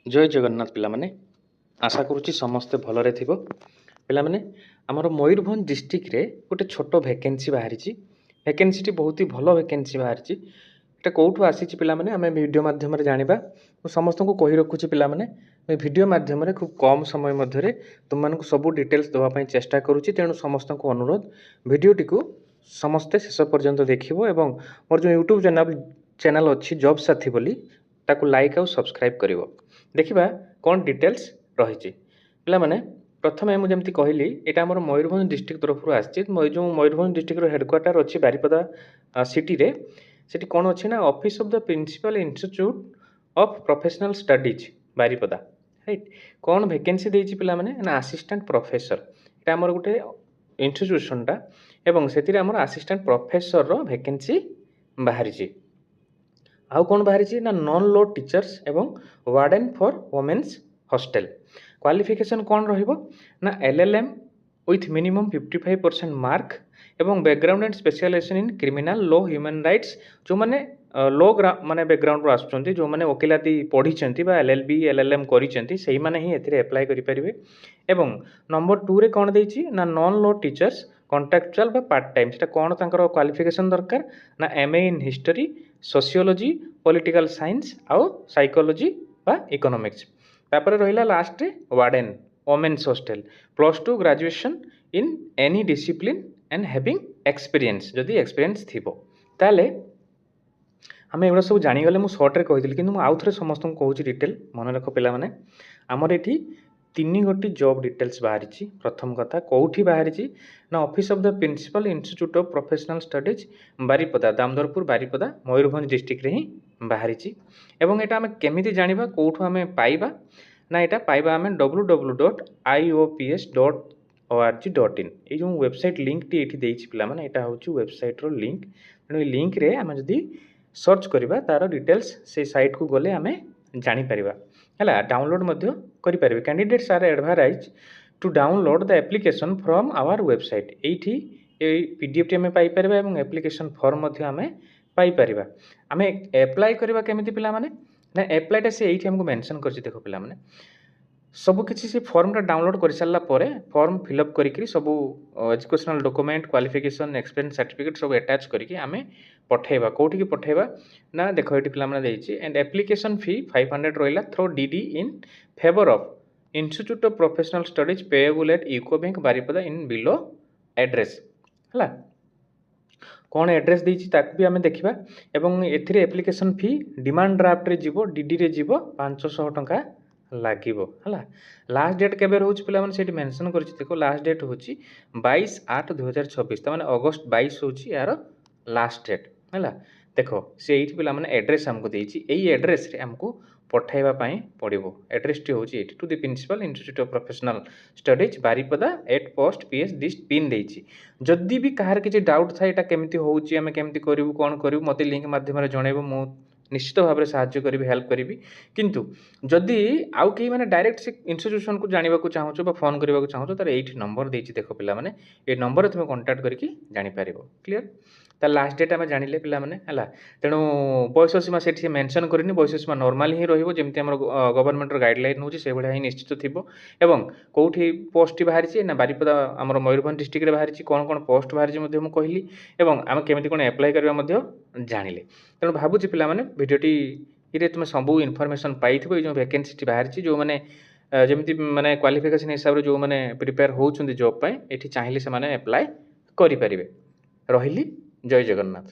जय जगन्नाथ पिलामाने आशा करुच्ची समस्ते भलरे थिबो पिलामाने आमर मयूरभंज डिस्ट्रिक्ट रे गोटे छोट वैकेंसी बाहरी वैकेंसी बहुत ही भल वैकेंसी बाहरी एटा कौटू आसी पिलामाने आमे वीडियो माध्यम जानिबा समस्त को कहि रखुची पिलामाने वीडियो माध्यम खूब कम समय मध्य तुम मानक सब डिटेल्स देवाई चेष्टा करुच्ची तेणु समस्त को अनुरोध वीडियोटी को समस्ते शेष पर्यंत देखिबो एवं मोर जो यूट्यूब चैनल अच्छी जॉब साथी बोली ताकू लाइक आउ सब्सक्राइब करिवो देखिबा कौन डिटेल्स रही पिलामाने प्रथमे मुझे कहली यहाँ आम मयूरभंज डिस्ट्रिक्ट तरफ आसी जो मयूरभंज डिस्ट्रिक्ट हेडक्वार्टर अच्छी बारिपदा सिटी रे सेठी कौन अच्छी ना office of the principal institute of professional studies Baripada right कौन वैकेंसी देछि पिला माने ना असिस्टेंट प्रोफेसर এটা আমার গোটে ইনস্টিट्यूशनटा एवं से आमर असिस्टेंट प्रोफेसर रो वैकेंसी बाहरी आउ कौन बाहरी ना नॉन लो टीचर्स एवं warden for women's hostel qualification कौन रहिबो ना एलएलएम विथ मिनिमम 55% मार्क एवं background and specialisation in criminal law human rights जो माने लॉ माने बैकग्राउंड रो आसुचंती जो माने वकिलाती पढ़ी बा एलएलबी एलएलएम करिसेंती सेही माने ही एथिरे अप्लाई करि परिबे एवं नंबर 2 रे कोन देछि ना नॉन लॉ टीचर्स कॉन्ट्रैक्चुअल बा पार्ट टाइम सेटा कोन तांकर क्वालिफिकेशन दरकार ना एमए इन हिस्टरी सोशियोलॉजी पॉलिटिकल साइंस आउ साइकोलॉजी बा इकोनॉमिक्स तापर रहिला लास्ट रे warden women's hostel +2 graduation in any discipline and having experience जदि एक्सपीरियंस थिबो ताले आम एगुड़ा सब जानीगले मुझे सर्ट्रे कही कि आउ थे समस्त कहूँ डिटेल मन रख पिला माने आमर ये 3 गोटी जॉब डिटेल्स बाहरी प्रथम कथा कौटी बाहरी ना office of the principal institute of professional studies Baripada Damodarpur Baripada Mayurbhanj district रे ही बाहरी एवं यहाँ आम केमी जाना कौटू आम पाइबा ना यहाँ पाइबा आम www.iops.org.in ये जो वेबसाइट लिंक टी ये पिला माने यहाँ हूँ वेबसाइट रो लिंक तेणु लिंक रे आम जदि सर्च करिबा तार डिटेल्स से साइट को गले आमे जानी परिबा हला डाउनलोड मध्य करि परिबे candidates are advised to download the application from our website एठी ए पीडीएफ टी आमे पाई परिबा एवं एप्लिकेशन फॉर्म मध्य आमे पाई परिबा आमे अप्लाई करिबा केमिति पिला माने ना अप्लाईटा से एठी हमको मेंशन करछि देखो पिला माने सब किसी से फॉर्मटा डाउनलोड कर सारा पर फॉर्म फिलअप करी सब educational document qualification experience certificate सब अटैच करके आमे पठेबा कोठी की पठेबा ना देखो ये पिला माने देछि एंड एप्लिकेशन फी 500 रहिला through DD in favour of institute of professional studies payable at UCO bank Baripada in below address हला कौन एड्रेस देछि ताकू भी आमे देखिबा एवं एथिरे एप्लिकेशन फी डिमांड ड्राफ्ट रे जीवो डीडी रे जीवो 500 टंका लागिबो हला लास्ट डेट केबे रहउछ पिला माने सेठी मेंशन करछि देखो लास्ट डेट होछि 22/8/2026 त माने अगस्त 22 होछि यार लास्ट डेट हला देखो से एठी पिला माने एड्रेस हमको देछि एई एड्रेस रे हमको पठाइबा पई पड़िबो एड्रेस टी होछि एठी to the principal institute of professional studies Baripada at post PS this pin देछि जदि भी काहर किछि डाउट था एटा केमिति होउछि हमें केमिति करिवु कोन करिवु मते लिंक माध्यम रे जणैबो मु निश्चित भाव में साहाय्य करी हेल्प करी किंतु जदि आउ कहीं मैंने डायरेक्ट से इंस्टीट्यूशन को जानवा चाहूँ फोन करने चाहूँ तार ये नंबर देछि देखो पिला माने ये नंबर तुम कांटेक्ट करके जापर क्लीयर तार लास्ट डेट आम जानिले पिला माने हला तेणु बयस सीमा से मेंशन करनी बयस सीमा नॉर्मल ही रही आम गवर्नमेंट गाइडलाइन होची से भाया ही निश्चित थिबो एवं कौटी पोस्ट बाहरी ना बारिपदा आम मयूरभंज डिस्ट्रिक्ट बाहरी कौन कौन पोस्ट बाहरी मुझे कहली एवं आम केमी कौन एप्लाई करवा जानिले तेणु भावुची पिला माने भिडियोटी ये तुम सब इनफॉरमेशन पाई जो वैकेंसी बाहरी जो मैंने जमी माने क्वालिफिकेशन हिसाब से जो मैंने प्रिपेयर होती जॉब ये चाहिए से एप्लाई करें रही जय जगन्नाथ।